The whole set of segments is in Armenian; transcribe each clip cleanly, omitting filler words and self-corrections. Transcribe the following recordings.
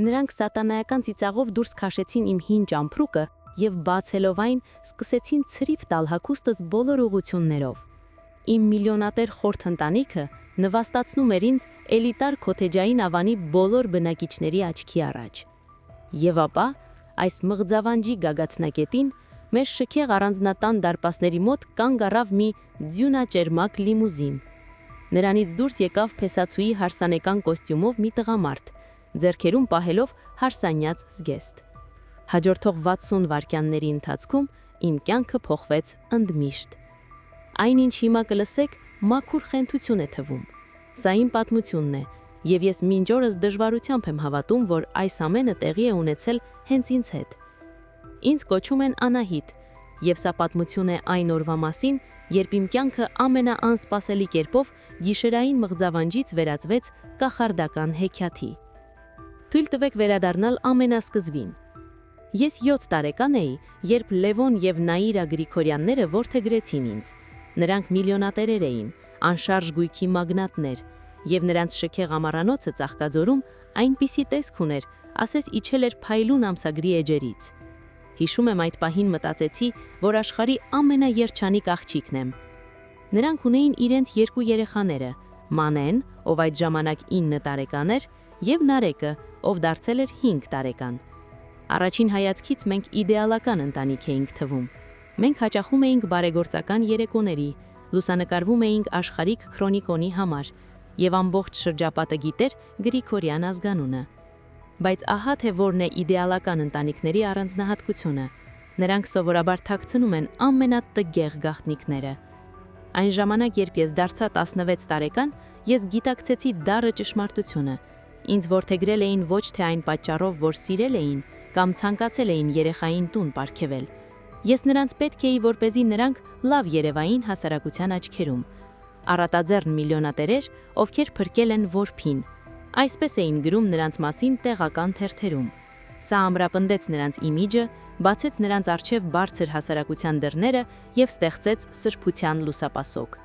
Նրանք սատանայական ծիծաղով դուրս քաշեցին իմ հին ճամփրուկը եւ բացելով այն, սկսեցին ցրիվ տալ հագուստս բոլոր ուղություններով։ Իմ միլիոնատեր խորթ ընտանիքը նվաստացնում էր ինձ էլիտար քոթեջային ավանի բոլոր բնակիչների աչքի առաջ։ Եվ ապա, այս մղձավանջի գագաթնակետին մեր շքեղ առանձնատան դարպասների մոտ կանգ առավ մի ձյունաճերմակ լիմուզին։ Նրանից դուրս եկավ փեսացուի հարսանեկան կոստյումով մի տղամարդ, ձեռքերում պահելով հարսանյաց զգեստ։ Հաջորդող 60 վայրկյանների ընթացքում իմ կյանքը փոխվեց ընդմիշտ։ Այնինչ հիմա կլսեք, մաքուր խենթություն է թվում։ Սա իմ պատմությունն է, եւ ես մինչ օրս դժվարությամբ եմ հավատում, որ այս ամենը տեղի է ունեցել հենց ինձ հետ։ Ինձ կոչում են Անահիտ, եւ սա պատմություն է այն օրվա մասին, երբ իմ կյանքը ամենաանսպասելի կերպով գիշերային մղձավանջից վերածվեց կախարդական հեքիաթի։ Թույլ տվեք վերադառնալ ամենասկզբին։ Ես 7 տարեկան էի, երբ Լևոն եւ Նաիրա Գրիգորյանները որդեգրեցին ինձ։ Նրանք միլիոնատերեր էին, անշարժ գույքի մագնատներ, եւ նրանց շքեղ ամառանոցը Ծաղկաձորում այնպիսի տեսք ուներ, ասես իջել էր փայլուն ամսագրի էջերից։ Հիշում եմ այդ պահին մտածեցի, որ աշխարհի ամենաերջանիկ աղջիկն եմ։ Նրանք ունեին իրենց 2 երեխաները՝ Մանեն, ով այդ ժամանակ 9 տարեկան էր, եւ Նարեկը, ով դարձել էր 5 տարեկան։ Առաջին հայացքից մենք իդեալական ընտանիք էինք թվում։ Մենք հաճախում էինք բարեգործական երեկոների, լուսանկարվում էինք աշխարհիկ քրոնիկոնի համար, եւ ամբողջ շրջապատը գիտեր Գրիգորյան ազգանունը։ Բայց ահա թե որն է իդեալական ընտանիքների առանձնահատկությունը։ Նրանք սովորաբար թաքցնում են ամենատգեղ գաղտնիքները։ Այն ժամանակ, երբ ես դարձա 16 տարեկան, ես գիտակցեցի դառը ճշմարտությունը։ Ինձ որդեգրել էին ոչ թե այն պատճառով, որ սիրել էին կամ ցանկացել էին երեխային տուն պարգևել։ Ես նրանց պետք էի, որպեսզի նրանք լավ երևային հասարակության աչքերում։ Առատաձեռն միլիոնատերեր, ովքեր փրկել են որբին։ Այսպես էին գրում նրանց մասին տեղական թերթերում։ Սա ամրապնդեց նրանց իմիջը, բացեց նրանց առջև բարձր հասարակության դռները եւ ստեղծեց սրբության լուսապասոկ։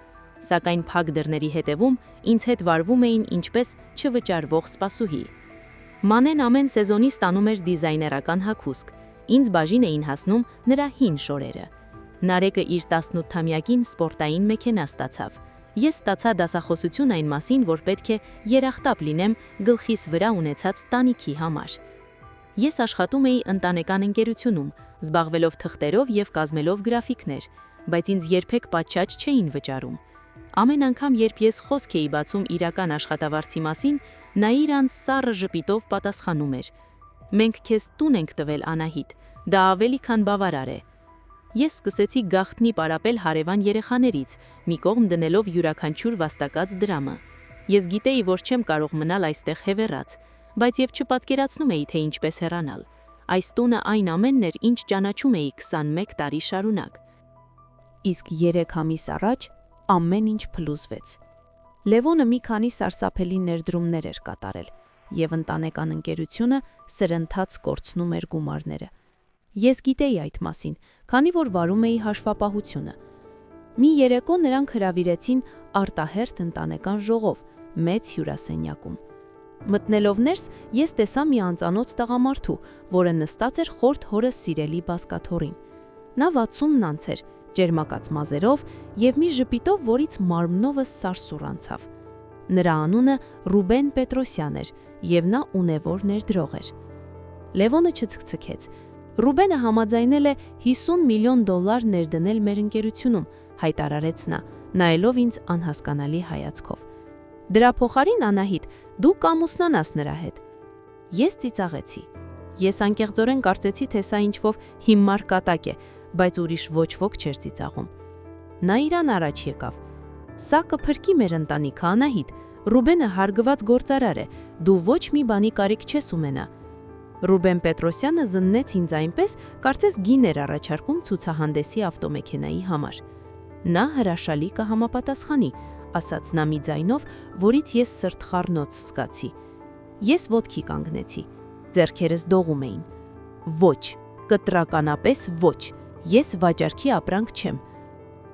Սակայն փակ դռների հետևում ինձ հետ վարվում էին ինչպես չվճարվող սպասուհի։ Մանեն ամեն սեզոնի ստանում էր դիզայներական հագուստ։ Ինձ բաժին էին հասնում նրա հին շորերը։ Նարեկը իր 18-ամյակին սպորտային մեքենա ստացավ։ Ես ստացա դասախոսություն այն մասին, որ պետք է երախտապ լինեմ գլխիս վրա ունեցած տանիքի համար։ Ես աշխատում էի ընտանեկան ընկերությունում, զբաղվելով թղթերով եւ կազմելով գրաֆիկներ, բայց ինձ երբեք պատշաճ չէին վճարում։ Ամեն անգամ, երբ ես խոսք էի բացում իրական աշխատավարձի մասին, Նաիրան սառը ժպիտով պատասխանում էր. «Մենք քեզ տուն ենք տվել, Անահիտ, դա ավելի քան բավարար է»։ Ես սկսեցի գաղտնի պարապել հարևան երեխաներից, մի կողմ դնելով յուրաքանչյուր վաստակած դրամը։ Ես գիտեի, որ չեմ կարող մնալ այստեղ հևեռած, բայց եւ չպատկերացնում էի, թե ինչպես հեռանալ։ Այս տունը այն ամենն էր, ինչ ճանաչում էի 21 տարի շարունակ։ Իսկ 3 ամիս առաջ ամեն ինչ փլուզվեց։ Լևոնը մի քանի սարսափելի ներդրումներ էր կատարել, եւ ընտանեկան ընկերությունը սրընթաց կորցնում էր գումարները։ Ես գիտեի այդ մասին, քանի որ վարում էի հաշվապահությունը։ Մի երեկո նրանք հրավիրեցին արտահերթ ընտանեկան ժողով մեծ հյուրասենյակում։ Մտնելով ներս, ես տեսա մի անծանոթ տղամարդու, որը նստած էր խորթ հորս սիրելի բազկաթոռին։ Նա 60-ն անց էր, ջերմակած մազերով եւ մի ժպիտով, որից մարմնովս սարսուռ անցավ։ Նրա անունը Ռուբեն Պետրոսյան էր եւ նա ունևոր ներդրող էր։ Լևոնը չցկցկեց։ Ռուբենը համաձայնել է $50 միլիոն ներդնել մեր ընկերությունում, հայտարարեց նա, նայելով ինձ անհասկանալի հայացքով։ Դրա փոխարին, Անահիտ, դու կամուսնանաս նրա հետ։ Ես ծիծաղեցի։ Ես անկեղծորեն կարծեցի, թե սա ինչ-որ հիմար կատակ է, բայց ուրիշ ոչ ոք չէր ծիծաղում։ Նաիրան առաջ եկավ։ Սա կփրկի մեր ընտանիքը, Անահիտ, Ռուբենը հարգված գործարար է, դու ոչ մի բանի կարիք չես ունենա։ Ռուբեն Պետրոսյանը զննեց ինձ այնպես, կարծես գին էր առաջարկում ցուցահանդեսի ավտոմեքենայի համար։ Նա հրաշալի կհամապատասխանի, ասաց նա մի ձայնով, որից ես սրտխառնոց զգացի։ Ես ոտքի կանգնեցի, ձեռքերս դողում էին։ Ոչ, կտրականապես ոչ, ես վաճառքի ապրանք չեմ։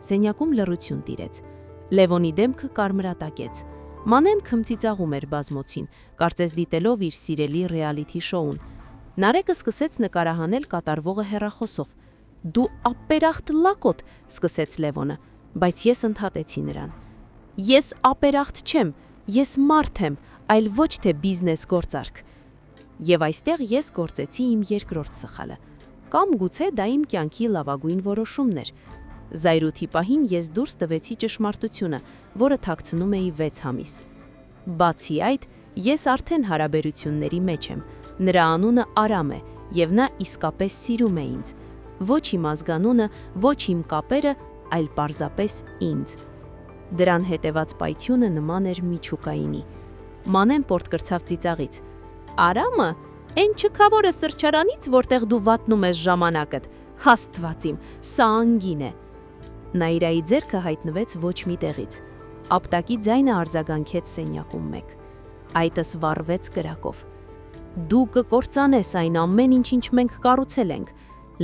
Սենյակում լռություն տիրեց։ Լևոնի դեմքը կարմրատակեց։ Մանեն քմծիծաղում էր բազմոցին, կարծես դիտելով իր սիրելի ռեալիթի շոուն։ Նարեկը սկսեց նկարահանել կատարվողը հեռախոսով։ «Դու ապերախտ լակոտ», սկսեց Լևոնը, բայց ես ընդհատեցի նրան։ «Ես ապերախտ չեմ, ես մարդ եմ, այլ ոչ թե բիզնես գործարք»։ Եվ այստեղ ես գործեցի իմ երկրորդ սխալը։ Կամ գուցե դա իմ կյանքի լավագույն որոշումն էր։ Զայրույթի պահին ես դուրս տվեցի ճշմարտությունը, որը թաքցնում էի 6 ամիս։ Բացի այդ, ես արդեն հարաբերությունների մեջ եմ։ Նրա անունը Արամ է, եւ նա իսկապես սիրում է ինձ։ Ոչ իմ ազգանունը, ոչ իմ կապերը, այլ պարզապես ինձ։ Դրան հետևած պայթյունը նման էր միջուկայինի։ Մանեն պորտ կրցավ ծիծաղից։ Արամը, այն չքավորը սրճարանից, որտեղ դու վատնում ես ժամանակդ, Աստված իմ, սա անգին է։ Նաիրայի ձեռքը հայտնվեց ոչ մի տեղից։ Ապտակի ձայնը արձագանքեց սենյակում մեկ։ Այտս վառվեց կրակով։ Դու կկործանես այն ամեն ինչ, ինչ մենք կառուցել ենք։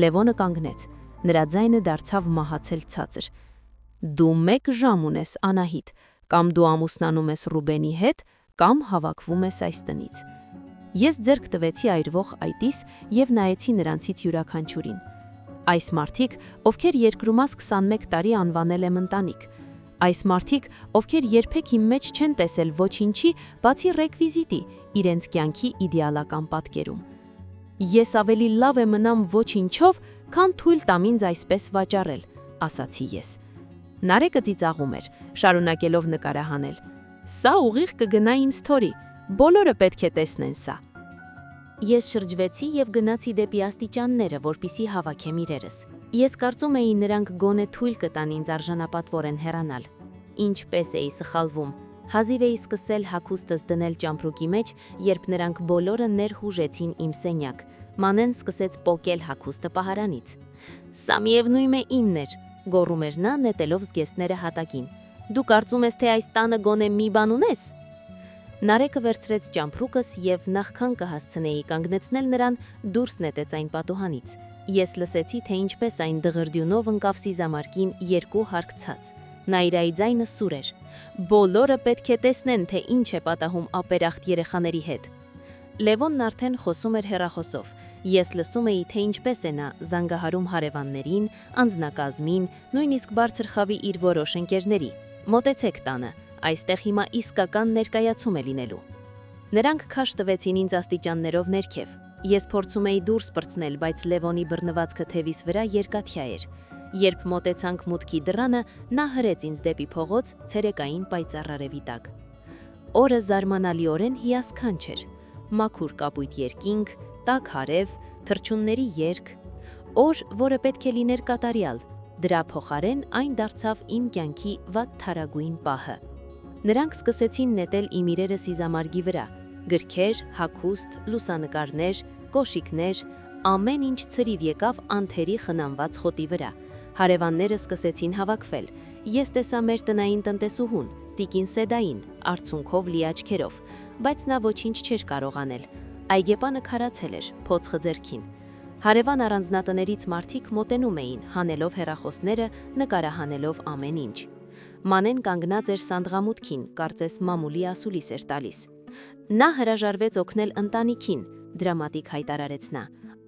Լևոնը կանգնեց։ Նրա ձայնը դարձավ մահացել ցածր։ Դու 1 ժամ ունես, Անահիտ, կամ դու ամուսնանում ես Ռուբենի հետ, կամ հավաքվում ես այս տնից։ Ես ձեռք տվեցի այրվող այտիս եւ նայեցի նրանցից յուրաքանչյուրին։ Այս մարդիկ, ովքեր երկրումս 21 տարի անվանել եմ ընտանիք։ Այս մարդիկ, ովքեր երբեք իմ մեջ չեն տեսել ոչինչի, բացի ռեկվիզիտի, իրենց կյանքի իդեալական պատկերում։ Ես ավելի լավ է մնամ ոչինչով, քան թույլ տամ ինձ այսպես վաճառել, ասացի ես։ Նարեկը ծիծաղում էր, շարունակելով նկարահանել։ Սա ուղիղ կգնա իմ սթորի, բոլորը պետք է տեսնեն սա։ Ես շրջվեցի եւ գնացի դեպի աստիճանները, որպիսի հավաքեմ իրերս։ Ես կարծում էի նրանք գոնե թույլ կտան ինձ արժանապատվորեն հեռանալ։ Ինչպես էի սխալվում։ Հազիվ էի սկսել հագուստս դնել ճամպրուկի մեջ, երբ նրանք բոլորը ներհուժեցին իմ սենյակ։ Մանեն սկսեց պոկել հագուստը պահարանից։ Սա միևնույն է ինն էր, գոռում էր նա, նետելով զգեստները հատակին։ Դու կարծում ես, թե այս տանը գոնե մի բան ունես։ Նարեկը վերցրեց ճամպրուկս եւ նախքան կհասցնեի կանգնեցնել նրան, դուրս նետեց այն պատուհանից։ Ես լսեցի, թե ինչպես այն դղրդյունով ընկավ սիզամարկին 2 հարկցած։ Նաիրայի ձայնը սուր էր։ Բոլորը պետք է տեսնեն, թե ինչ է պատահում ապերախտ երեխաների հետ։ Լևոնն արդեն խոսում էր հեռախոսով։ Ես լսում էի, թե ինչպես է նա զանգահարում հարևաններին, անձնակազմին, նույնիսկ բարձր խավի իր որոշ ընկերների։ Մոտեցեք տանը, այստեղ հիմա իսկական ներկայացում է լինելու։ Նրանք քաշ տվեցին ինձ աստիճաններով ներքև։ Ես փորձում էի դուրս պրծնել, բայց Լևոնի բռնվածքը թևիս վրա երկաթյա էր։ Երբ մոտեցանք մուտքի դռանը, նա հրեց ինձ դեպի փողոց ցերեկային պայծառ արևի տակ։ Օրը զարմանալիորեն հիասքանչ էր։ Մաքուր կապույտ երկինք, տաք հարև, թռչունների երգ, օր, որը պետք է լիներ կատարյալ, դրա փոխարեն այն դարձավ իմ կյանքի վատ թարագույն պահը։ Նրանք սկսեցին նետել իմ իրերը սիզամարգի վրա, գրքեր, հագուստ, լուսանկարներ, կոշիկներ, ամեն ինչ ցրիվ եկավ անթերի խնամված խոտի վրա։ Հարևանները սկսեցին հավաքվել։ Ես տեսա մեր տնային տնտեսուհուն, տիկին Սեդային, արցունքով լի աչքերով, բայց նա ոչինչ չէր կարող անել։ Այգեպանը քարացել էր, փոցխը ձեռքին։ Հարևան առանձնատներից մարդիկ մոտենում էին, հանելով հեռախոսները, նկարահանելով ամեն ինչ։ Մանեն կանգնած էր սանդղամուտքին, կարծես մամուլի ասուլիս էր տալիս։ Նա հրաժարվեց օգնել ընտանիքին, դրամատիկ հայտարարեց նա։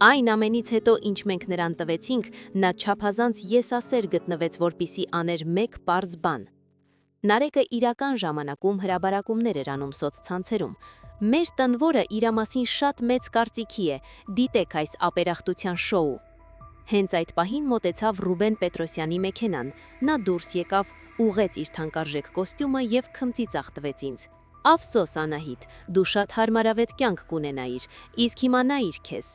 Այն ամենից հետո, ինչ մենք նրան տվեցինք, նա չափազանց եսասեր գտնվեց, որպիսի աներ մեկ պարզ բան։ Նարեկը իրական ժամանակում հրաբարակումներ էր անում սոցցանցերում։ Մեր տնվորը իր մասին շատ մեծ կարծիքի է, դիտեք այս ապերախտության շոու։ Հենց այդ պահին մոտեցավ Ռուբեն Պետրոսյանի մեքենան, նա դուրս եկավ, ուղեց իր թանկարժեք կոստյումը եւ քմծիծաղ տվեց ինձ։ Ափսոս Անահիտ, դու շատ հարմարավետ կյանք կունենայիր, իսկ հիմա նայիր քեզ։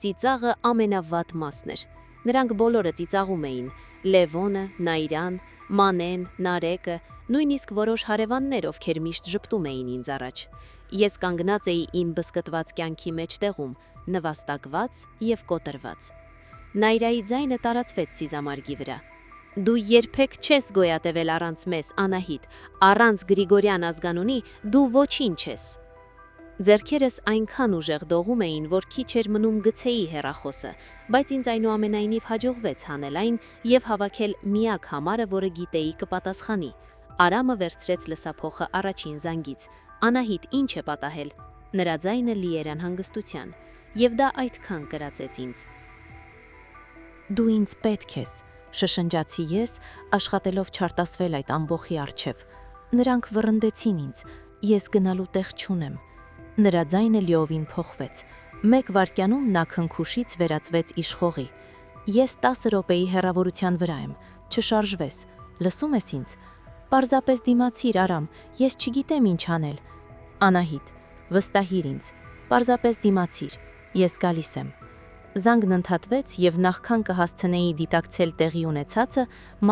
Ծիծաղը ամենավատ մասն էր։ Նրանք բոլորը ծիծաղում էին. Լևոնը, Նաիրան, Մանեն, Նարեկը, նույնիսկ որոշ հարևաններ, ովքեր միշտ ժպտում էին ինձ առաջ։ Ես կանգնած էի իմ բսկտված կյանքի մեջտեղում, նվաստակված եւ կոտրված։ Նաիրայի ձայնը տարածվեց սիզամարգի վրա։ Դու երբեք չես գոյատևել առանց մեզ, Անահիտ, առանց Գրիգորյան ազգանունի դու ոչինչ ես։ Ձեռքերս այնքան ուժեղ դողում էին, որ քիչ էր մնում գցեի հեռախոսը, բայց ինձ այնուամենայնիվ հաջողվեց հանել այն եւ հավաքել միակ համարը, որը գիտեի կպատասխանի։ Արամը վերցրեց լսափողը առաջին զանգից։ Անահիտ, ինչ է պատահել։ Նրա ձայնը լի էր անհանգստության, եւ դա այդքան կրացեց ինձ։ Դու ինձ պետք ես, շշնջացի ես, աշխատելով չարտասվել այդ ամբողի առջև։ Նրանք վռնդեցին ինձ, ես գնալու տեղ չունեմ։ Նրա ձայնը լիովին փոխվեց։ Մեկ վայրկյանում նա քնքուշից վերածվեց իշխողի։ Ես 10 րոպեի հեռավորության վրա եմ, չշարժվես, լսում ես ինձ։ Պարզապես դիմացիր, Արամ, ես չգիտեմ ինչ անել։ Անահիտ, վստահիր ինձ, պարզապես դիմացիր, ես գալիս եմ։ Զանգն ընդհատվեց եւ նախքան կհասցնեի դիտակցել տեղի ունեցածը,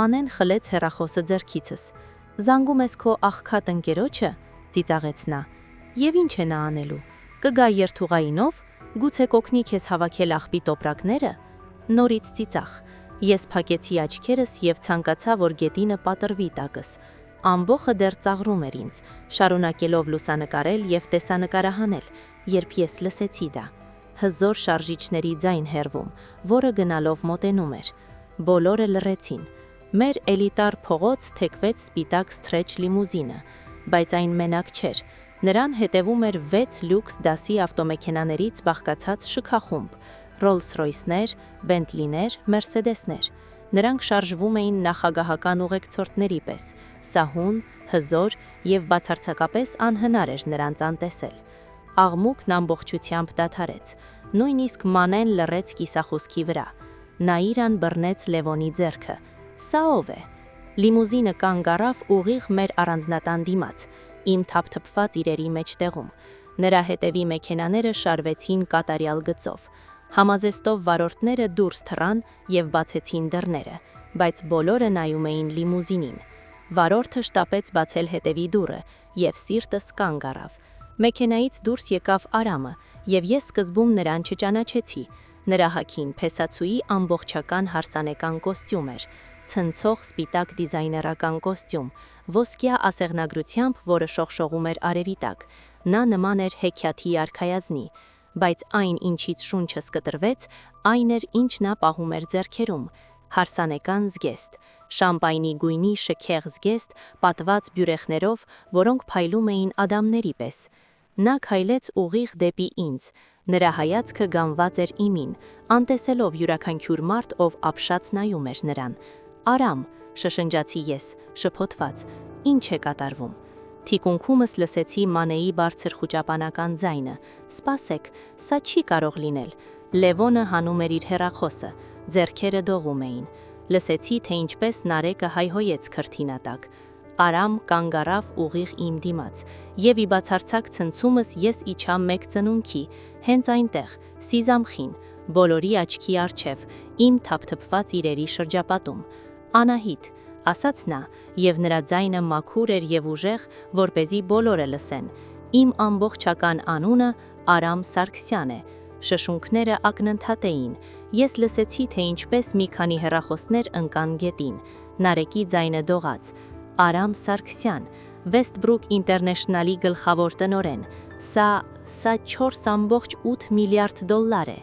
Մանեն խլեց հեռախոսը ձեռքիցս։ Զանգում ես քո աղքատ ընկերոջը, ծիծաղեց նա։ Եվ ինչ է նա անելու։ Կգա երթուղայինով, գուցե կօգնի քեզ հավաքել աղբի տոպրակները։ Նորից ծիծաղ։ Ես փակեցի աչքերս եւ ցանկացա, որ գետինը պատրվի տակս։ Ամբողը դեռ ծաղրում էր ինձ, շարունակելով լուսանկարել եւ տեսանկարահանել, երբ ես լսեցի դա։ Հզոր շարժիչների ձայն հեռվում, որը գնալով մոտենում էր։ Բոլորը լռեցին։ Մեր էլիտար փողոց թեքվեց սպիտակ սթրեչ լիմուզինը, բայց այն մենակ չէր։ Նրան հետևում էր 6 լյուքս դասի ավտոմեքենաներից բաղկացած շքախումբ, Rolls-Royce-ներ, Bentley-ներ, Mercedes-ներ։ Նրանք շարժվում էին նախագահական ուղեկցորդների պես, սահուն, հզոր եւ բացարձակապես անհնար էր նրանց անտեսել։ Աղմուկն ամբողջությամբ դադարեց, նույնիսկ Մանեն լռեց կիսախոսքի վրա։ Նաիրան բռնեց Լևոնի ձեռքը։ Սա ով է։ Լիմուզինը կանգ առավ ուղիղ մեր առանձնատան դիմաց, իմ թափթփված իրերի մեջտեղում։ Նրա հետևի մեքենաները շարվեցին կատարյալ գծով։ Համազեստով վարորդները դուրս թռան եւ բացեցին դռները, բայց բոլորը նայում էին լիմուզինին։ Վարորդը շտապեց բացել հետևի դուռը եւ սիրտս կանգ առավ։ Մեքենայից դուրս եկավ Արամը եւ ես սկզբում նրան չճանաչեցի։ Նրա հագին փեսացուի ամբողջական հարսանեկան կոստյում էր, ցնցող սպիտակ դիզայներական կոստյում, ոսկյա ասեղնագրությամբ, որը շողշողում էր արևի տակ։ Նա նման էր հեքիաթի արքայազնի, բայց այն, ինչից շունչս կտրվեց, այն էր, ինչ նա պահում էր ձեռքերում, հարսանեկան զգեստ, շամպայնի գույնի շքեղ զգեստ, պատված բյուրեղներով, որոնք փայլում էին ադամների պես։ Նա քայլեց ուղիղ դեպի ինձ, նրա հայացքը գանված էր իմին, անտեսելով յուրաքանչյուր մարդ, ով ապշած նայում էր նրան։ Արամ, շշնջացի ես, շփոթված, ինչ է կատարվում։ Թիկունքումս լսեցի Մանեի բարձր խուճապանական ձայնը. «Սպասեք, սա չի կարող լինել»։ Լևոնը հանում էր իր հեռախոսը, ձեռքերը դողում էին։ Լսեցի, թե ինչպես Նարեկը հայհոյեց քրթինատակ։ Արամ կանգ առավ ուղիղ իմ դիմաց, եւ ի բացարձակ ցնցումս ես իջա մեկ ծնունքի, հենց այնտեղ, սիզամխին, բոլորի աչքի առջև, իմ թափթփված իրերի շրջապատում։ Անահիտ, ասաց նա, եւ նրա ձայնը մաքուր էր եւ ուժեղ, որպեսզի բոլորը լսեն։ Իմ ամբողջական անունը Արամ Սարգսյան է։ Շշունքները ակնընդհատ էին։ Ես լսեցի, թե ինչպես մի քանի հեռախոսներ ընկան գետին։ Նարեկի ձայնը դողաց. Արամ Սարգսյան, Westbrook International-ի գլխավոր տնօրեն։ Սա 4.8 միլիարդ դոլար է։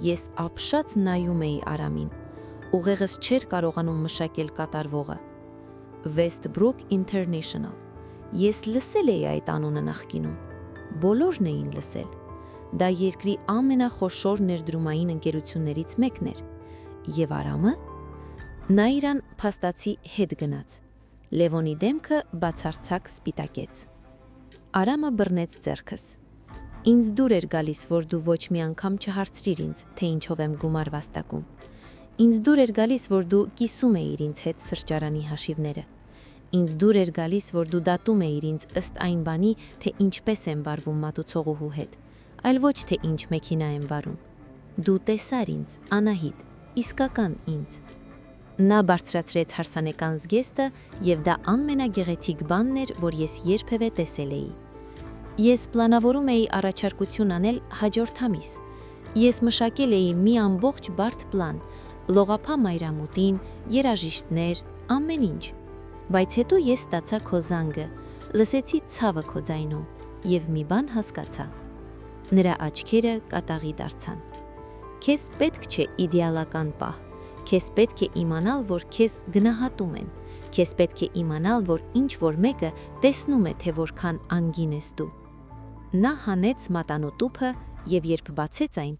Ես ապշած նայում էի Արամին։ Ուղեղս չէր կարողանում մշակել կատարվողը։ Westbrook International։ Ես լսել էի այդ անունը նախկինում։ Բոլորն էին լսել։ Դա երկրի ամենախոշոր ներդրումային ընկերություններից մեկն էր։ Եվ Արամը։ Նաիրան փաստացի հետ գնաց։ Լևոնի դեմքը բացարձակ սպիտակեց։ Արամը բռնեց ձեռքս։ Ինձ դուր էր գալիս, որ դու ոչ մի անգամ չհարցրիր ինձ, թե ինչով եմ գումար վաստակում։ Ինձ դուր էր գալիս, որ դու կիսում էիր ինձ հետ սրճարանի հաշիվները։ Ինձ դուր էր գալիս, որ դու դատում էիր ինձ ըստ այն բանի, թե ինչպես եմ վարվում մատուցողուհու հետ, այլ ոչ թե ինչ մեքենա եմ վարում։ Դու տեսար ինձ, Անահիտ, իսկական ինձ։ Նա բարձրացրեց հարսանեկան զգեստը, եւ դա ամենագեղեցիկ բանն էր, որ ես երբևէ տեսել էի։ Ես պլանավորում էի առաջարկություն անել հաջորդ ամիս։ Ես մշակել էի մի ամբողջ բարդ պլան, լողափա մայրամուտին, երաժիշտներ, ամեն ինչ։ Բայց հետո ես ստացա քո զանգը, լսեցի ցավը քո ձայնում եւ մի բան հասկացա։ Նրա աչքերը կատաղի դարձան։ Քեզ պետք չէ իդեալական պահ։ Քեզ պետք է իմանալ, որ քեզ գնահատում են, Քեզ պետք է իմանալ, որ ինչ որ մեկը տեսնում է, թե որքան անգին ես դու։ Նա հանեց մատանու տուփը եւ երբ բացեց այն,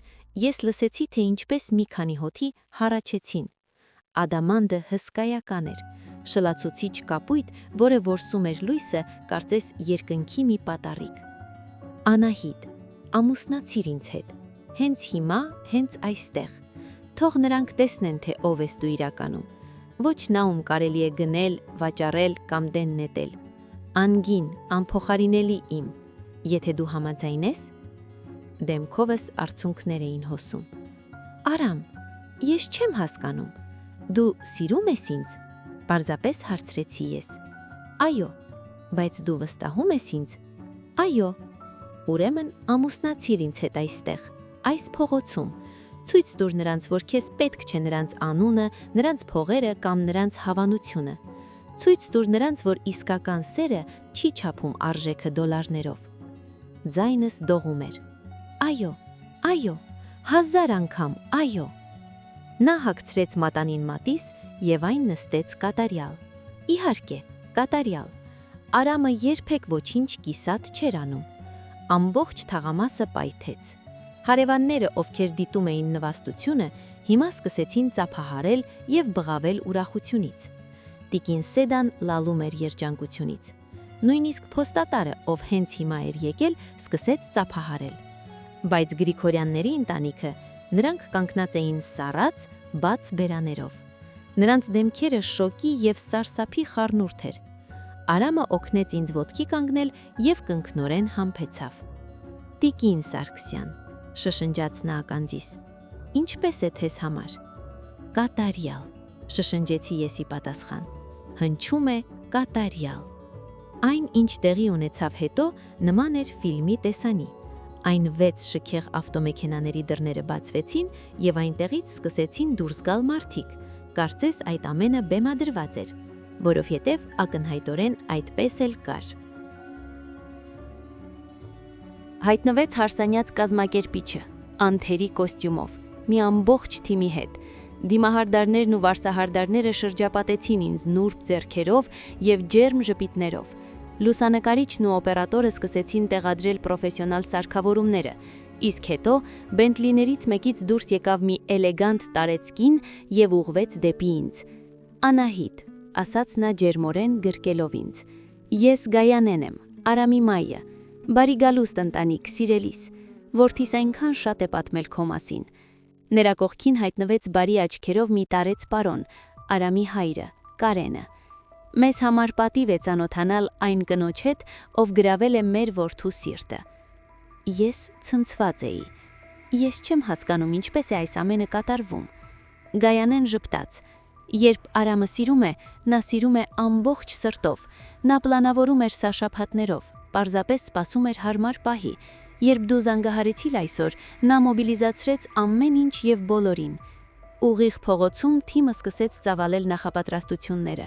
ես լսեցի, թե ինչպես մի քանի հոթի հառաչեցին։ Ադամանդը հսկայական էր, շլացուցիչ կապույտ, որը որսում էր լույսը, կարծես երկնքի մի պատառիկ։ Անահիտ, ամուսնացիր ինձ հետ, հենց հիմա, հենց այստեղ։ Թող նրանք տեսնեն, թե ով ես դու իրականում։ Ոչ նա, ում կարելի է գնել, վաճառել կամ դեն նետել։ Անգին, անփոխարինելի իմ, եթե դու համաձայն ես։ Դեմքովս արցունքներ էին հոսում։ Արամ, ես չեմ հասկանում։ Դու սիրում ես ինձ։ Պարզապես հարցրեցի ես։ Այո, բայց դու վստահում ես ինձ։ Այո։ Ուրեմն ամուսնացիր ինձ հետ այստեղ, այս փողոցում։ Ցույց տուր նրանց, որ քեզ պետք չէ նրանց անունը, նրանց փողերը կամ նրանց հավանությունը։ Ցույց տուր նրանց, որ իսկական սերը չի չափում արժեքը դոլարներով։ Ձայնս դողում էր։ Այո, այո, 1000 անգամ, այո։ Նա հագցրեց մատանին մատիս եւ այն նստեց կատարյալ։ Իհարկե, կատարյալ։ Արամը երբեք ոչինչ կիսատ չէր անում։ Ամբողջ թաղամասը պայթեց։ Հարևանները, ովքեր դիտում էին նվաստությունը, հիմա սկսեցին ծափահարել եւ բղավել ուրախությունից։ Տիկին Սեդան լալում էր երջանկությունից։ Նույնիսկ փոստատարը, ով հենց հիմա էր եկել, սկսեց ծափահարել։ Բայց Գրիգորյանների ընտանիքը, նրանք կանգնած էին սառած, բաց բերաներով։ Նրանց դեմքերը շոկի եւ սարսափի խառնուրդ էր։ Արամը օգնեց ինձ ոտքի կանգնել եւ կնքնորեն համբեցավ։ Տիկին Սարգսյան, շշնջաց նա ականձիս, ինչպես է թեզ համար։ Կատարյալ, շշնջեցի ես ի պատասխան, հնչում է կատարյալ։ Այն, ինչ տեղի ունեցավ հետո, նման էր ֆիլմի տեսանի։ Այն 6 շքեղ ավտոմեքենաների դռները բացվեցին եւ այնտեղից սկսեցին դուրս գալ մարդիկ, կարծես այդ ամենը բեմադրված էր, որովհետև ակնհայտորեն այդպես էլ կար։ Հայտնվեց հարսանյաց կազմակերպիչը, անթերի կոստյումով, մի ամբողջ թիմի հետ։ Դիմահարդարներն ու վարսահարդարները շրջապատեցին ինձ նուրբ ձեռքերով եւ ջերմ ժպիտներով։ Լուսանկարիչն ու օպերատորը սկսեցին տեղադրել պրոֆեսիոնալ սարքավորումները, իսկ հետո Բենտլիներից մեկից դուրս եկավ մի էլեգանտ տարեցկին եւ ուղղվեց դեպի ինձ։ Անահիտ, ասաց նա ջերմորեն գրկելով ինձ։ Ես Գայանեն եմ, Արամի մայրը, բարի գալուստ ընտանիք, սիրելիս, որդիս այնքան շատ է պատմել քո մասին։ Նրա կողքին հայտնվեց բարի աչքերով մի տարեց պարոն, Արամի հայրը, Կարենը։ Մեզ համար պատիվ է ծանոթանալ այն կնոջ հետ, ով գրավել է մեր որդու սիրտը։ Ես ցնցված էի։ Ես չեմ հասկանում ինչպես է այս ամենը կատարվում։ Գայանեն ժպտաց։ Երբ Արամը սիրում է, նա սիրում է ամբողջ սրտով։ Նա պլանավորում էր սա շաբաթներով, պարզապես սպասում էր հարմար պահի։ Երբ դու զանգահարեցիր այսօր, նա մոբիլիզացրեց ամեն ինչ եւ բոլորին։ Ուղիղ փողոցում թիմը սկսեց ծավալել նախապատրաստությունները։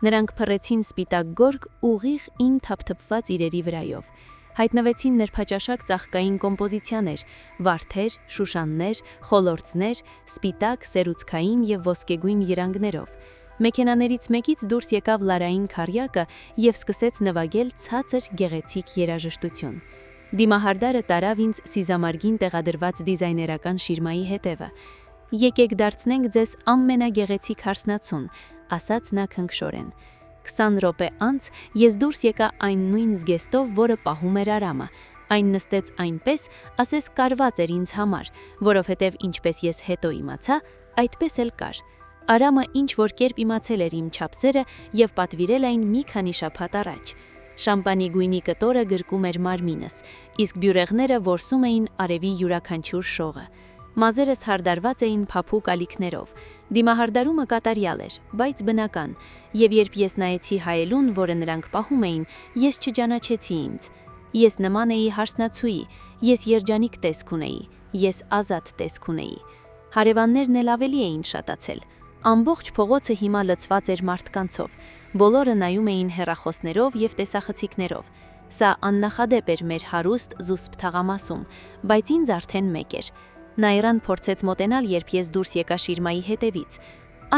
Նրանք փռեցին սպիտակ գորգ ուղիղ 9 թափթփված իրերի վրայով։ Հայտնվեցին նրբաճաշակ ծաղկային կոմպոզիցիաներ, վարդեր, շուշաններ, խոլորձներ, սպիտակ, սերուցքային եւ ոսկեգույն երանգներով։ Մեքենաներից մեկից դուրս եկավ Լարային քարյակը եւ սկսեց նվագել ցածր գեղեցիկ երաժշտություն։ Դիմահարդարը տարավ ինձ սիզամարգին տեղադրված դիզայներական շիրմայի հետևը։ Եկեք դարձնենք ձեզ ամենագեղեցիկ հարսնացուն, ասաց նա քնքշորեն։ 20 րոպե անց ես դուրս եկա այն նույն զգեստով, որը պահում էր Արամը։ Այն նստեց այնպես, ասես կարված էր ինձ համար, որովհետև ինչպես ես հետո իմացա, այդպես էլ կար։ Արամը ինչ որ կերպ իմացել էր իմ չափսերը եւ պատվիրել այն մի քանի շաբաթ առաջ։ Շամպանի գույնի կտորը գրկում էր մարմինս, իսկ բյուրեղները որսում էին արևի յուրաքանչյուր շողը։ Մազերս հարդարված էին փափուկ ալիքներով։ Դիմահարդարումը կատարյալ էր, բայց բնական, եւ երբ ես նայեցի հայելուն, որը նրանք պահում էին, ես չճանաչեցի ինձ։ Ես նման էի հարսնացուի, ես երջանիկ տեսք ունեի, ես ազատ տեսք ունեի։ Հարևաններն էլ ավելի էին շատացել։ Ամբողջ փողոցը հիմա լցված էր մարդկանցով։ Բոլորը նայում էին հեռախոսներով եւ տեսախցիկներով։ Սա աննախադեպ էր մեր հարուստ զուսպ թաղամասում, բայց ինձ արդեն մեկ էր։ Նայրան փորձեց մոտենալ, երբ ես դուրս եկա շիրմայի հետևից։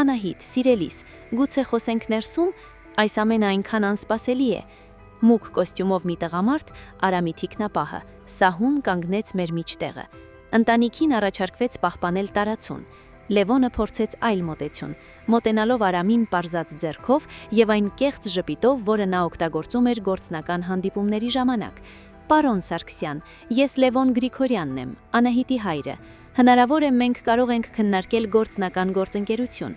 Անահիտ, սիրելիս, գուցե խոսենք ներսում, Այս ամենը այնքան անսպասելի է։ Մուգ կոստյումով մի տղամարդ, Արամի թիկնապահը, սահուն կանգնեց մեր միջտեղը։ Ընտանիքին առաջարկվեց պահպանել տարածուն։ Լևոնը փորձեց այլ մոտեցություն, մոտենալով Արամին պարզած ձեռքով եւ այն կեղծ ժպիտով, որը նա օգտագործում էր գործնական հանդիպումների ժամանակ։ Պարոն Սարգսյան, ես Լևոն Գրիգորյանն եմ, Անահիտի հայրը։ Հնարավոր է մենք կարող ենք քննարկել գործնական գործընկերություն։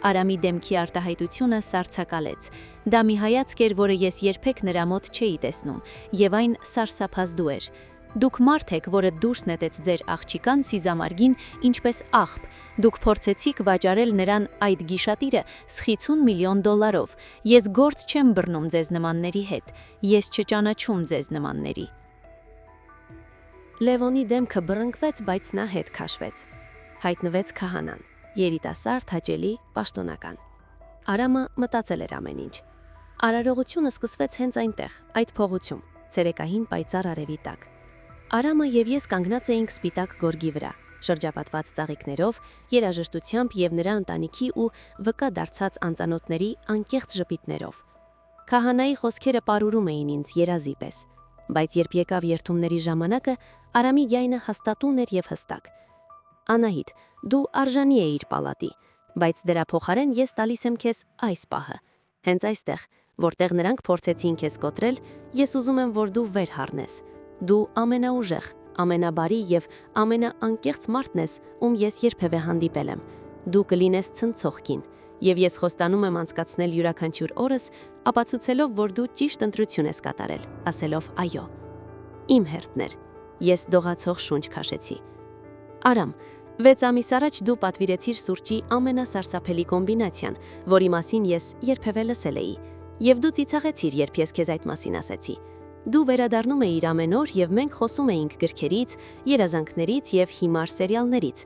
Արամի դեմքի արտահայտությունը սառցակալեց։ Դա մի հայացք էր, որը ես երբեք նրա մոտ չէի տեսնում, եւ այն սարսափազդու էր։ Դուք մարդ եք, որը դուրս նետեց ձեր աղջիկան Սիզամարգին ինչպես աղբ։ Դուք փորձեցիք վաճառել նրան այդ գիշատիրը $50 միլիոն։ Ես գործ չեմ բռնում ձեզ նմանների հետ։ Ես չճանաչում ձեզ նմանների։ Լևոնի դեմքը բռնկվեց, բայց նա հետ քաշվեց։ Հայտնվեց քահանան, երիտասարդ, հաճելի, պաշտոնական։ Արամը մտածել էր ամեն ինչ։ Արարողությունը սկսվեց հենց այնտեղ, այդ փողոցում, ցերեկային պայծառ արևի տակ։ Արամը եւ ես կանգնած էինք սպիտակ գորգի վրա, շրջապատված ծաղիկներով, երաժշտությամբ եւ նրա ընտանիքի ու վկա դարձած անծանոթների անկեղծ ժպիտներով։ Քահանայի խոսքերը պարուրում էին ինձ երազի պես, բայց երբ եկավ երթումների ժամանակը, Արամի գայնը հաստատուն էր եւ հստակ։ Անահիտ, դու արժանի էիր պալատի, բայց դրա փոխարեն ես տալիս եմ քեզ այս պահը։ Հենց այստեղ, որտեղ նրանք փորձեցին քեզ կոտրել, ես ուզում եմ, որ դու վեր հառնես։ Դու ամենաուժեղ, ամենաբարի եւ ամենաանկեղծ մարդն ես, ում ես երբևէ հանդիպել եմ։ Դու կլինես ցնցող կին, եւ ես խոստանում եմ անցկացնել յուրաքանչյուր օրս, ապացուցելով, որ դու ճիշտ ընտրություն ես կատարել, ասելով այո։ Իմ հերթներ, ես դողացող շունչ քաշեցի։ Արամ, 6 ամիս առաջ դու պատվիրեցիր սուրճի ամենասարսափելի կոմբինացիան, որի մասին ես երբևէ լսել էի, եւ դու ծիծաղեցիր, երբ ես քեզ այդ մասին ասեցի։ Դու վերադառնում էիր ամեն օր եւ մենք խոսում էինք գրքերից, երազանքներից եւ հիմար սերիալներից։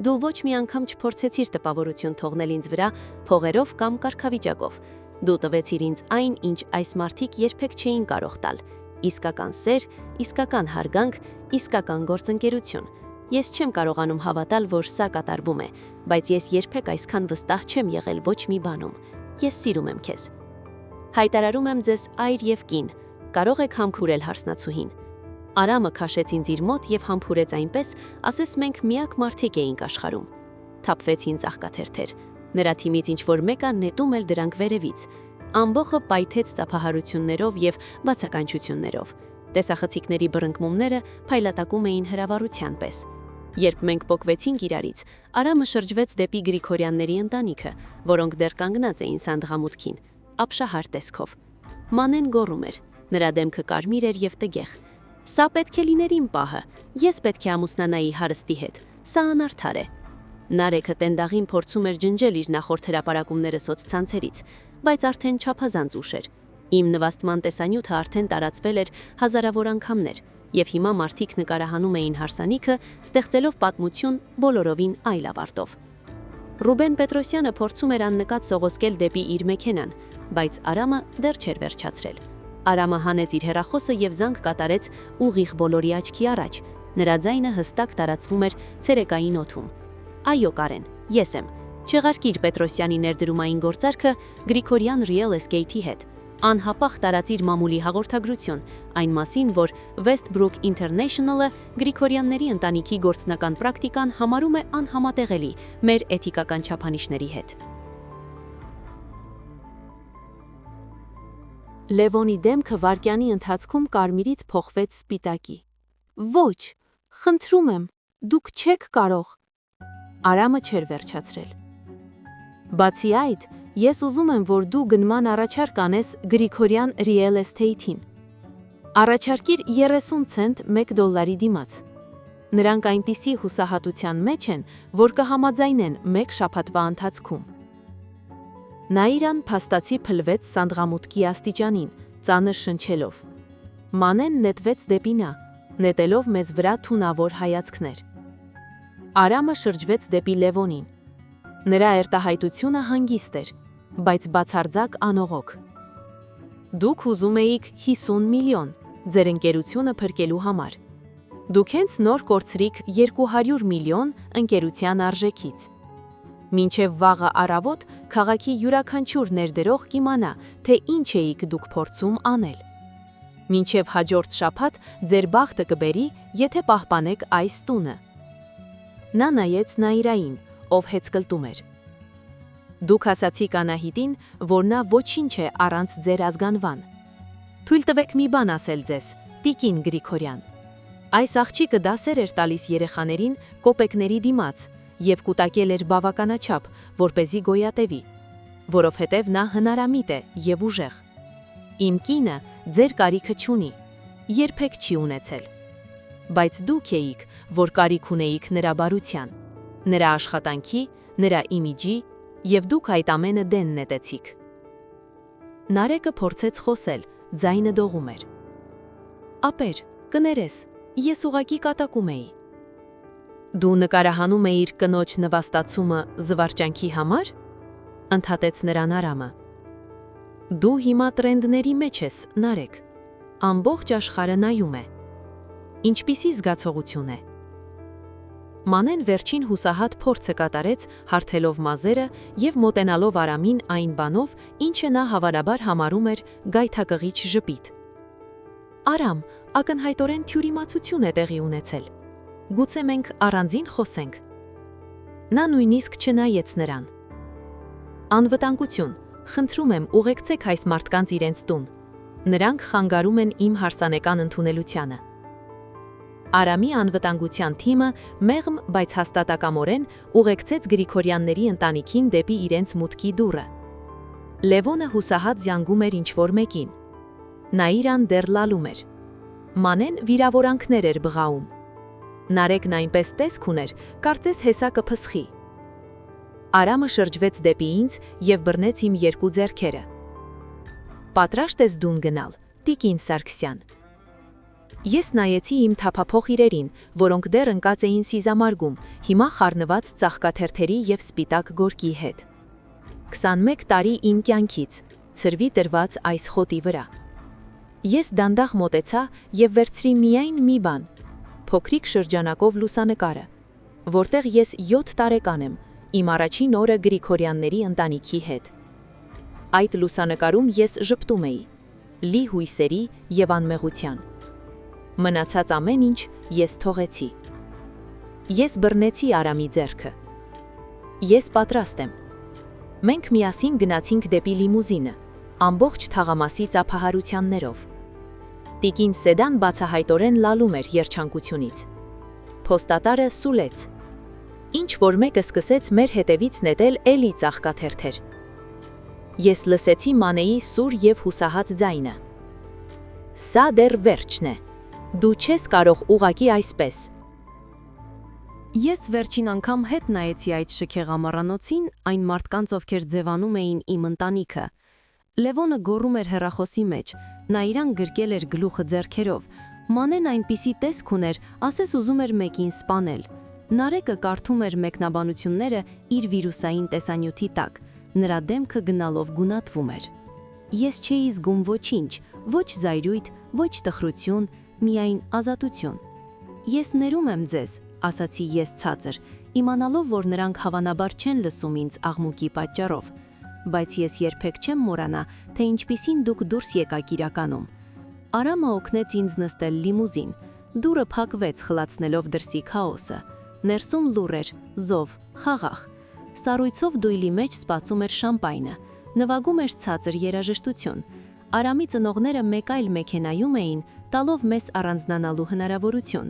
Դու ոչ մի անգամ չփորձեցիր տպավորություն թողնել ինձ վրա փողերով կամ կարգավիճակով։ Դու տվեցիր ինձ այն, ինչ այս մարդիկ երբեք չէին կարող տալ։ Իսկական սեր, իսկական հարգանք, իսկական գործընկերություն։ Ես չեմ կարողանում հավատալ, որ սա կատարվում է, բայց ես երբեք այսքան վստահ չեմ եղել ոչ մի բանում։ Ես սիրում եմ քեզ։ Հայտարարում եմ ձեզ այր եւ կին։ Կարող եք համբուրել հարսնացուհին։ Արամը քաշեց ինձ իր մոտ եւ համբուրեց այնպես, ասես մենք միակ մարդիկ էինք աշխարհում։ Թափվեցին ծաղկաթերթեր։ Նրա թիմից ինչ որ մեկը նետում էլ դրանք վերևից։ Ամբողը պայթեց ծափահարություններով եւ բացականչություններով։ Տեսախցիկների բռնկմումները փայլատակում էին հրավառության պես։ Երբ մենք պոկվեցինք իրարից, Արամը շրջվեց դեպի Գրիգորյանների ընտանիքը, որոնք դեռ կանգնած էին սանդղամուտքին, ապշահար տեսքով։ Մանեն գոռում էր, նրա դեմքը կարմիր էր եւ տգեղ։ Սա պետք է լիներ իմ պահը, ես պետք է ամուսնանայի հարստի հետ, սա անարդար է։ Նարեկը տենդաղին փորձում էր ջնջել իր նախորդ հրապարակումները սոցցանցերից, բայց արդեն չափազանց ուշ էր։ Իմ նվաստման տեսանյութը արդեն տարածվել էր հազարավոր անգամներ, եւ հիմա մարդիկ նկարահանում էին հարսանիքը, ստեղծելով պատմություն բոլորովին այլ ավարտով։ Ռուբեն Պետրոսյանը փորձում էր աննկատ սողոսկել դեպի իր մեքենան, բայց Արամը դեռ չէր վերջացրել։ Արամը հանեց իր հեռախոսը եւ զանգ կատարեց ուղիղ բոլորի աչքի առաջ։ Նրա ձայնը հստակ տարածվում էր ցերեկային օդում։ Այո, Կարեն, ես եմ։ Չեղարկիր Պետրոսյանի ներդրումային գործարքը Գրիգորյան Real Estate-ի հետ։ Անհապաղ տարածիր մամուլի հաղորդագրություն այն մասին, որ Westbrook International-ը Գրիգորյանների ընտանիքի գործնական պրակտիկան համարում է անհամատեղելի մեր էթիկական չափանիշների հետ։ Լևոնի դեմքը վարկյանի ընթացքում կարմիրից փոխվեց սպիտակի։ Ոչ, խնդրում եմ, դուք չեք կարող։ Արամը չէր վերջացրել։ Բացի այդ, ես ուզում եմ, որ դու գնման առաջարկ անես Գրիգորյան Real Estate-ին։ Առաջարկիր 30 ցենտ $1 դիմաց։ Նրանք այնպիսի հուսահատության մեջ են, որ կհամաձայնեն 1 շաբաթվա ընթացքում։ Նաիրան փաստացի փլվեց սանդղամուտքի աստիճանին, ծանր շնչելով։ Մանեն նետվեց դեպի նա, նետելով մեզ վրա թունավոր հայացքներ։ Արամը շրջվեց դեպի Լևոնին։ Նրա երթահայտությունը հանգիստ էր, բայց բացարձակ անողոք։ Դուք ուզում էիք 50 միլիոն ձեր ընկերությունը փրկելու համար։ Դուք հենց նոր կորցրիք 200 միլիոն ընկերության արժեքից։ Մինչև վաղը առավոտ Քաղաքի յուրաքանչյուր ներդրող կիմանա, թե ինչ էիք դուք փորձում անել։ Մինչև հաջորդ շաբաթ ձեր բախտը կբերի, եթե պահպանեք այս տունը։ Նա նայեց Նաիրային, ով հեծկլտում էր։ Դուք ասացիք Անահիտին, որ նա ոչինչ է առանց ձեր ազգանվան։ Թույլ տվեք մի բան ասել ձեզ, Տիկին Գրիգորյան։ Այս աղջիկը դասեր էր տալիս երեխաներին կոպեկների դիմաց և կուտակել էր բավականաչափ, որպեսզի գոյատևի, որովհետև նա հնարամիտ է և ուժեղ։ Իմ կինը ձեր կարիքը չունի, երբեք չի ունեցել։ Բայց դուք էիք, որ կարիք ունեիք նրա բարության, նրա աշխատանքի, նրա իմիջի, և դուք այդ ամենը դեն նետեցիք։ Նարեկը փորձեց խոսել, ձայնը դողում էր։ Ապեր, կներես, ես ուղղակի կատակում էի։ Դու նկարահանում էիր կնոջ նվաստացումը զվարճանքի համար, ընդհատեց նրան Արամը։ Դու հիմա տրենդների մեջ ես, Նարեկ, ամբողջ աշխարհը նայում է։ Ինչպիսի զգացողություն է։ Մանեն վերջին հուսահատ փորձը կատարեց, հարթելով մազերը և մոտենալով Արամին այն բանով, ինչը նա հավանաբար համարում էր գայթակղիչ ժպիտ։ Արամ, ակնհայտորեն թյուրիմացություն է տեղի ունեցել։ Գուցե մենք առանձին խոսենք։ Նա նույնիսկ չնայեց նրան։ Անվտանգություն, խնդրում եմ, ուղեկցեք այս մարդկանց իրենց տուն։ Նրանք խանգարում են իմ հարսանեկան ընդունելությանը։ Արամի անվտանգության թիմը մեղմ, բայց հաստատակամորեն ուղեկցեց Գրիգորյանների ընտանիքին դեպի իրենց մուտքի դուռը։ Լևոնը հուսահատ զյանգում էր ինչ-որ մեկին։ Նաիրան դեռ լալում էր։ Մանեն վիրավորանքներ էր բղաում։ Նարեկն այնպես տեսք ուներ, կարծես հեսա կփսխի։ Արամը շրջվեց դեպի ինձ և բռնեց իմ երկու ձեռքերը։ Պատրաստ ես դուն գնալ, Տիկին Սարգսյան։ Ես նայեցի իմ թափափող իրերին, որոնք դեռ ընկած էին սիզամարգում, հիմա խառնված ծաղկաթերթերի և սպիտակ գորգի հետ։ 21 տարի իմ կյանքից, ցրվի տրված այս խոտի վրա։ Ես դանդաղ մոտեցա և վերցրի միայն մի բան, փոքրիկ շրջանակով լուսանկարը, որտեղ ես 7 տարեկան եմ, իմ առաջին օրը Գրիգորյանների ընտանիքի հետ։ Այդ լուսանկարում ես ժպտում էի, լի հույսերի և անմեղության։ Մնացած ամեն ինչ ես թողեցի։ Ես բռնեցի Արամի ձեռքը։ Ես պատրաստ եմ։ Մենք միասին գնացինք դեպի լիմուզինը, ամբողջ թաղամասի ծափահարությաններով։ Տիկին Սեդան բացահայտորեն լալում էր երջանկությունից։ Փոստատարը սուլեց։ Ինչ որ մեկը սկսեց մեր հետևից նետել էլի ծաղկաթերթեր։ Ես լսեցի Մանեի սուր և հուսահատ ձայնը։ Սա դեռ վերջն է։ Դու չես կարող ուղղակի այսպես։ Ես վերջին անգամ հետ նայեցի այդ շքեղ ամառանոցին, այն մարդկանց, ովքեր ձևանում էին իմ ընտանիքը։ Լևոնը գոռում էր հեռախոսի մեջ, Նաիրան գրկել էր գլուխը ձեռքերով, Մանեն այնպիսի տեսք ուներ, ասես ուզում էր մեկին սպանել։ Նարեկը կարդում էր մեկնաբանությունները իր վիրուսային տեսանյութի տակ, նրա դեմքը գնալով գունատվում էր։ Ես չէի զգում ոչինչ, ոչ զայրույթ, ոչ տխրություն, միայն ազատություն։ Ես ներում եմ ձեզ, ասացի ես ցածր, իմանալով, որ նրանք հավանաբար չեն լսում ինձ աղմուկի պատճառով, բայց ես երբեք չեմ մոռանա, թե ինչպիսին դուք դուրս եկաք իրականում։ Արամը օգնեց ինձ նստել լիմուզին, դուռը փակվեց խլացնելով դրսի քաոսը, ներսում լուռ էր, զով, խաղաղ, սառույցով դույլի մեջ սպածում էր շամպայնը, նվագում էր ցածր երաժշտություն, Արամի ծնողները մեկ այլ մեքենայում էին, տալով մեզ առանձնանալու հնարավորություն։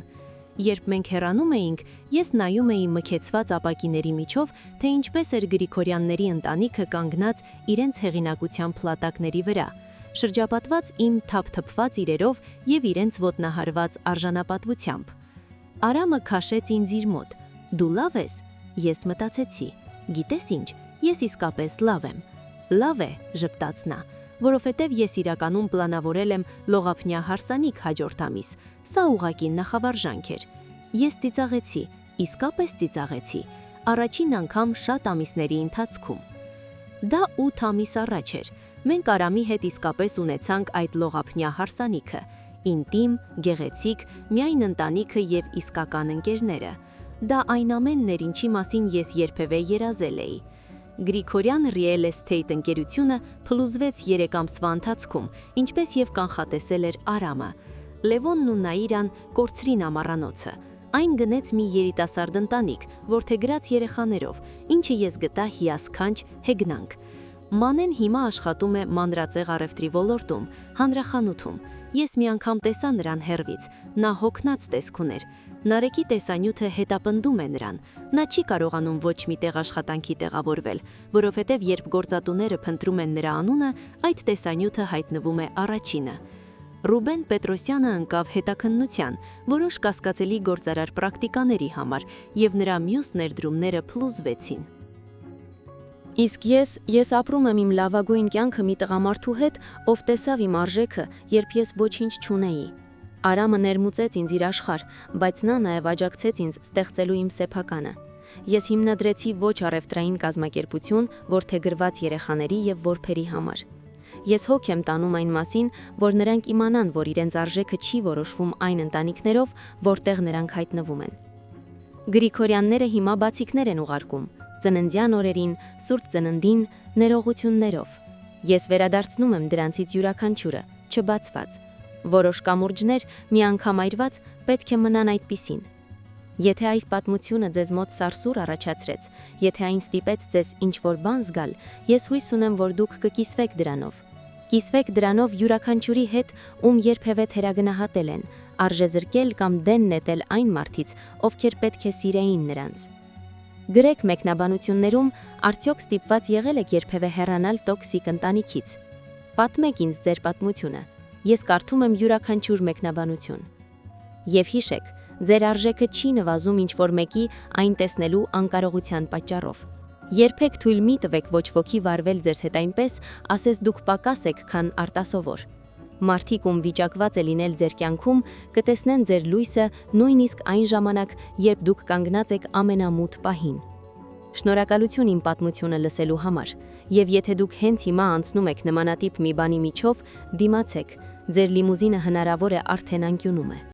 Երբ մենք հեռանում էինք, ես նայում էի մքեցված ապակիների միջով, թե ինչպես էր Գրիգորյանների ընտանիքը կանգնած իրենց հեղինակության փլատակների վրա, շրջապատված իմ թափթփված իրերով և իրենց ոտնահարված արժանապատվությամբ։ Արամը քաշեց ինձ իր մոտ։ Դու լավ ես։ Ես մտածեցի, գիտես ինչ, ես իսկապես լավ եմ։ Լավ է, ժպտաց նա, որովհետև ես իրականում պլանավորել եմ լողափնյա հարսանիք հաջորդ ամիս, սա ուղղակի նախավարժանք էր։ Ես ծիծաղեցի, իսկապես ծիծաղեցի, առաջին անգամ շատ ամիսների ընթացքում։ Դա 8 ամիս առաջ էր, մենք Արամի հետ իսկապես ունեցանք այդ լողափնյա հարսանիքը, ինտիմ, գեղեցիկ, միայն ընտանիքը և իսկական ընկերները։ Դա այն ամենն էր, ինչի մասին ես երբևէ երազել էի։ Գրիգորյան Real Estate ընկերությունը փլուզվեց 3 ամսվա ընթացքում, ինչպես եւ կանխատեսել էր Արամը։ Լևոնն ու Նաիրան կորցրին ամառանոցը։ Այն գնեց մի երիտասարդ ընտանիք, որդեգրած երեխաներով, ինչը ես գտա հիասքանչ հեգնանք։ Մանեն հիմա աշխատում է մանրածեղ առևտրի ոլորտում, հանրախանութում։ Ես մի անգամ տեսա նրան հեռվից, նա հոգնած տեսք ուներ։ Նարեկի տեսանյութը հետապնդում է նրան։ Նա չի կարողանում ոչ մի տեղ աշխատանքի տեղավորվել, որովհետև երբ գործատուները փնտրում են նրա անունը, այդ տեսանյութը հայտնվում է առաջինը։ Ռուբեն Պետրոսյանը ընկավ հետաքննության, որոշ կասկածելի գործարար պրակտիկաների համար, եւ նրա մյուս ներդրումները փլուզվեցին։ Իսկ ես ապրում եմ իմ լավագույն կյանքը մի տղամարդու հետ, ով տեսավ իմ արժեքը, երբ ես ոչինչ չունեի։ Արամը ներմուծեց ինձ իր աշխարհ, բայց նա նաև աջակցեց ինձ ստեղծելու իմ սեփականը։ Ես հիմնադրեցի ոչ առևտրային կազմակերպություն, որդեգրված երեխաների եւ որբերի համար։ Ես հոգ եմ տանում այն մասին, որ նրանք իմանան, որ իրենց արժեքը չի որոշվում այն ընտանիքներով, որտեղ նրանք հայտնվում են։ Գրիգորյանները հիմա բացիկներ են ուղարկում, ծննդյան օրերին, սուրբ ծննդին, ներողություններով։ Ես վերադարձնում եմ դրանցից յուրաքանչյուրը, չբացված։ Որոշ կամուրջներ միանգամ այրված պետք է մնան այդպիսին։ Եթե այս պատմությունը ձեզ մոտ սարսուռ առաջացրեց, եթե այն ստիպեց ձեզ ինչ-որ բան զգալ, ես հույս ունեմ, որ դուք կկիսվեք դրանով։ Կիսվեք դրանով յուրաքանչյուրի հետ, ում երբևէ թերագնահատել են, արժեզրկել կամ դեն նետել այն մարդից, ովքեր պետք է սիրեին նրանց։ Գրեք մեկնաբանություններում, արդյոք ստիպված եղել եք երբևէ հեռանալ տոքսիկ ընտանիքից։ Պատմեք ինձ ձեր պատմությունը։ Ես կարդում եմ յուրաքանչյուր մեկնաբանություն։ Եվ հիշեք, ձեր արժեքը չի նվազում ինչ-որ մեկի այն տեսնելու անկարողության պատճառով։ Երբեք թույլ մի տվեք ոչ ոքի վարվել ձեզ հետ այնպես, ասես դուք պակաս եք, քան արտասովոր։ Մարդիկ, ում վիճակված է լինել ձեր կյանքում, կտեսնեն ձեր լույսը նույնիսկ այն ժամանակ, երբ դուք կանգնած եք ամենամութ պահին։ Շնորհակալություն իմ պատմությունը լսելու համար, եւ եթե դուք հենց հիմա անցնում եք նմանատիպ մի բանի միջով, դիմացեք, ձեր լիմուզինը հնարավոր է արդեն անկյունում է։